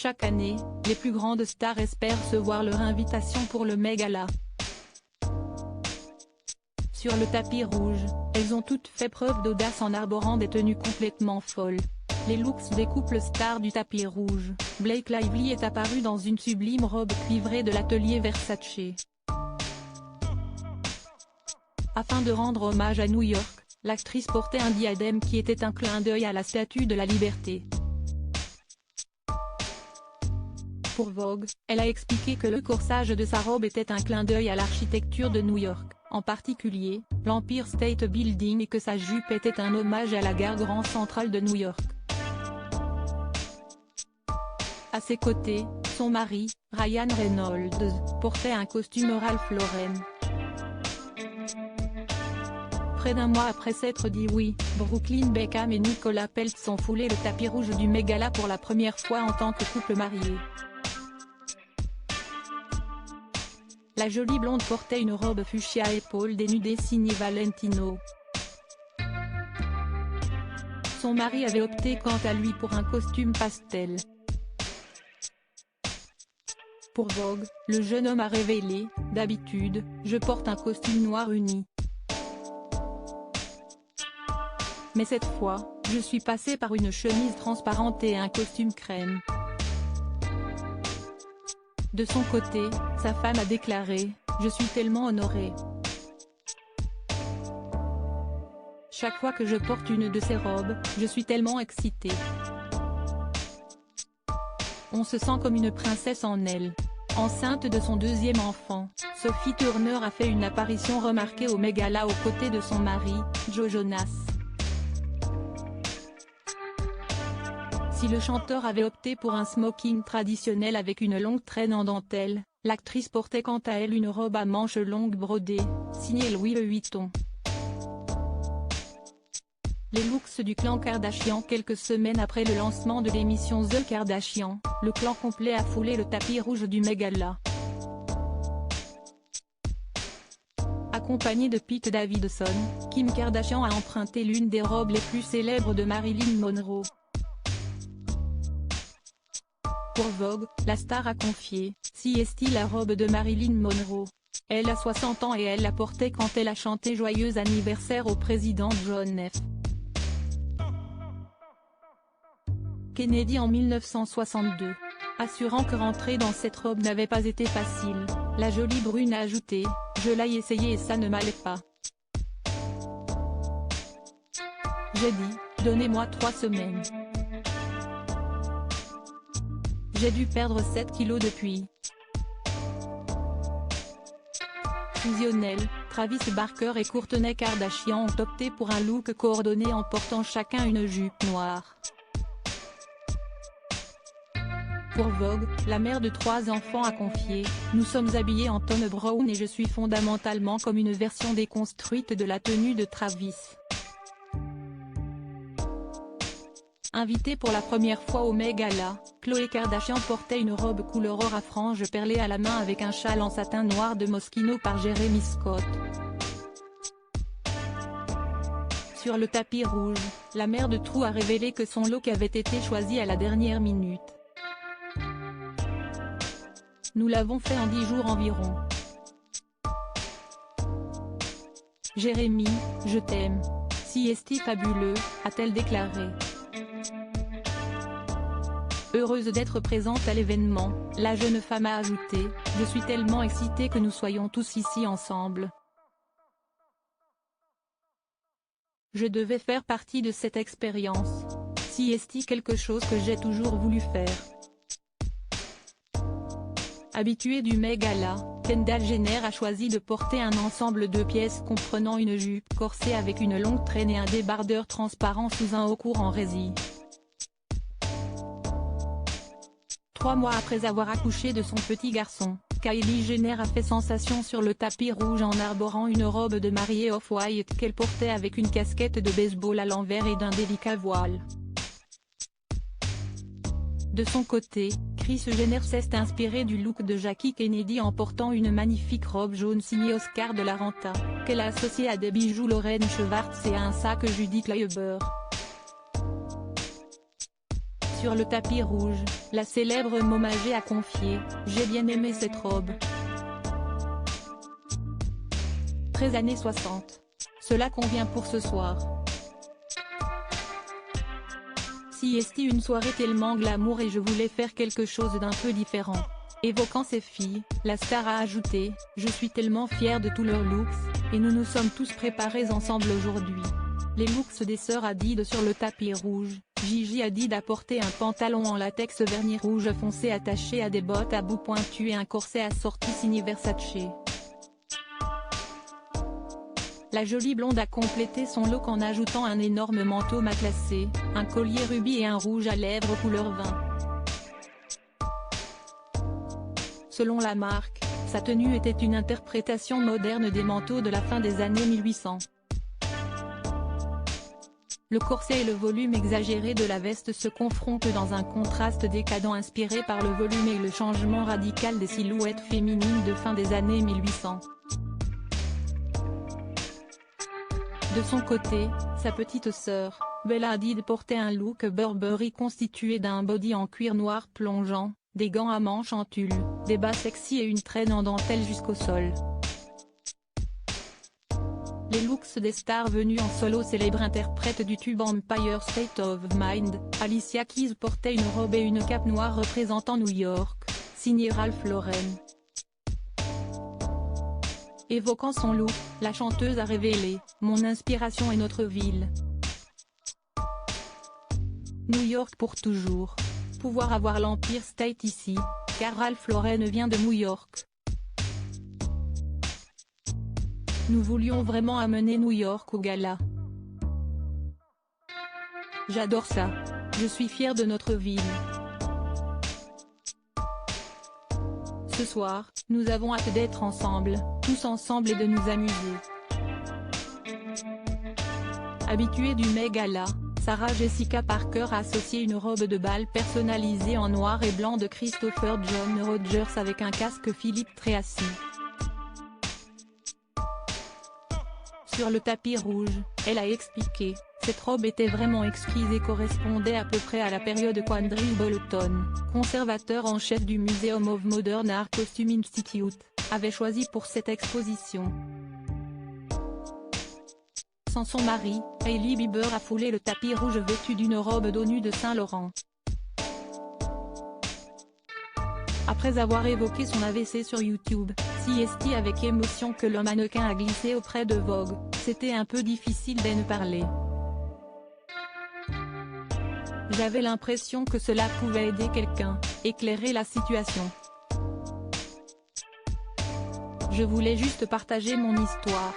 Chaque année, les plus grandes stars espèrent recevoir leur invitation pour le Met Gala. Sur le tapis rouge, elles ont toutes fait preuve d'audace en arborant des tenues complètement folles. Les looks des couples stars du tapis rouge. Blake Lively est apparue dans une sublime robe cuivrée de l'atelier Versace. Afin de rendre hommage à New York, l'actrice portait un diadème qui était un clin d'œil à la Statue de la Liberté. Pour Vogue, elle a expliqué que le corsage de sa robe était un clin d'œil à l'architecture de New York, en particulier, l'Empire State Building, et que sa jupe était un hommage à la gare Grand Central de New York. À ses côtés, son mari, Ryan Reynolds, portait un costume Ralph Lauren. Près d'un mois après s'être dit oui, Brooklyn Beckham et Nicolas Peltz ont foulé le tapis rouge du Met Gala pour la première fois en tant que couple marié. La jolie blonde portait une robe fuchsia à épaules dénudées signée Valentino. Son mari avait opté quant à lui pour un costume pastel. Pour Vogue, le jeune homme a révélé « D'habitude, je porte un costume noir uni. Mais cette fois, je suis passé par une chemise transparente et un costume crème. » De son côté, sa femme a déclaré « Je suis tellement honorée. Chaque fois que je porte une de ces robes, je suis tellement excitée. On se sent comme une princesse en elle. » Enceinte de son deuxième enfant, Sophie Turner a fait une apparition remarquée au Met Gala aux côtés de son mari, Joe Jonas. Si le chanteur avait opté pour un smoking traditionnel avec une longue traîne en dentelle, l'actrice portait quant à elle une robe à manches longues brodée, signée Louis Vuitton. Les looks du clan Kardashian. Quelques semaines après le lancement de l'émission The Kardashians, le clan complet a foulé le tapis rouge du Met Gala. Accompagnée de Pete Davidson, Kim Kardashian a emprunté l'une des robes les plus célèbres de Marilyn Monroe. Pour Vogue, la star a confié « Si est-il la robe de Marilyn Monroe. Elle a 60 ans et elle la portait quand elle a chanté Joyeux anniversaire au président John F. Kennedy en 1962. » Assurant que rentrer dans cette robe n'avait pas été facile, la jolie brune a ajouté « Je l'ai essayé et ça ne m'allait pas. J'ai dit, donnez-moi 3 semaines. J'ai dû perdre 7 kilos depuis. » Fusionnels, Travis Barker et Kourtney Kardashian ont opté pour un look coordonné en portant chacun une jupe noire. Pour Vogue, la mère de 3 enfants a confié « Nous sommes habillés en Tom Brown et je suis fondamentalement comme une version déconstruite de la tenue de Travis. » Invitée pour la première fois au Met Gala, Khloé Kardashian portait une robe couleur or à franges perlées à la main avec un châle en satin noir de Moschino par Jeremy Scott. Sur le tapis rouge, la mère de True a révélé que son look avait été choisi à la dernière minute. Nous l'avons fait en 10 jours environ. Jérémy, je t'aime. Si est fabuleux, a-t-elle déclaré. Heureuse d'être présente à l'événement, la jeune femme a ajouté « Je suis tellement excitée que nous soyons tous ici ensemble. Je devais faire partie de cette expérience. Si est quelque chose que j'ai toujours voulu faire. » Habituée du Met Gala, Kendall Jenner a choisi de porter un ensemble de pièces comprenant une jupe corsée avec une longue traîne et un débardeur transparent sous un haut court en résille. 3 mois après avoir accouché de son petit garçon, Kylie Jenner a fait sensation sur le tapis rouge en arborant une robe de mariée off-white qu'elle portait avec une casquette de baseball à l'envers et d'un délicat voile. De son côté, Kris Jenner s'est inspirée du look de Jackie Kennedy en portant une magnifique robe jaune signée Oscar de la Renta, qu'elle a associée à des bijoux Lauren Schwartz et à un sac Judith Leiber. Sur le tapis rouge, la célèbre Momagé a confié « J'ai bien aimé cette robe. Très années 60. Cela convient pour ce soir. Si est une soirée tellement glamour et je voulais faire quelque chose d'un peu différent. » Évoquant ses filles, la star a ajouté « Je suis tellement fière de tous leurs looks, et nous nous sommes tous préparés ensemble aujourd'hui. » Les looks des sœurs Hadid sur le tapis rouge. Gigi Hadid a porté un pantalon en latex vernis rouge foncé attaché à des bottes à bout pointu et un corset assorti signé Versace. La jolie blonde a complété son look en ajoutant un énorme manteau matelassé, un collier rubis et un rouge à lèvres couleur vin. Selon la marque, sa tenue était une interprétation moderne des manteaux de la fin des années 1800. Le corset et le volume exagéré de la veste se confrontent dans un contraste décadent inspiré par le volume et le changement radical des silhouettes féminines de fin des années 1800. De son côté, sa petite sœur, Bella Hadid portait un look Burberry constitué d'un body en cuir noir plongeant, des gants à manches en tulle, des bas sexy et une traîne en dentelle jusqu'au sol. Les looks des stars venues en solo. Célèbre interprète du tube Empire State of Mind, Alicia Keys portait une robe et une cape noire représentant New York, signée Ralph Lauren. Évoquant son look, la chanteuse a révélé « Mon inspiration est notre ville. New York pour toujours. Pouvoir avoir l'Empire State ici, car Ralph Lauren vient de New York. Nous voulions vraiment amener New York au gala. J'adore ça. Je suis fière de notre ville. Ce soir, nous avons hâte d'être ensemble, tous ensemble et de nous amuser. » Habituée du Met Gala, Sarah Jessica Parker a associé une robe de bal personnalisée en noir et blanc de Christopher John Rogers avec un casque Philippe Treacy. Sur le tapis rouge, elle a expliqué « Cette robe était vraiment exquise et correspondait à peu près à la période qu'Andrew Bolton, conservateur en chef du Museum of Modern Art Costume Institute, avait choisi pour cette exposition. » Sans son mari, Hailey Bieber a foulé le tapis rouge vêtue d'une robe dos nu de Saint-Laurent. Après avoir évoqué son AVC sur YouTube, CST avec émotion que le mannequin a glissé auprès de Vogue, c'était un peu difficile d'en parler. J'avais l'impression que cela pouvait aider quelqu'un, éclairer la situation. Je voulais juste partager mon histoire.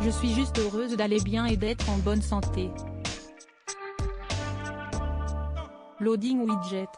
Je suis juste heureuse d'aller bien et d'être en bonne santé. Loading widget.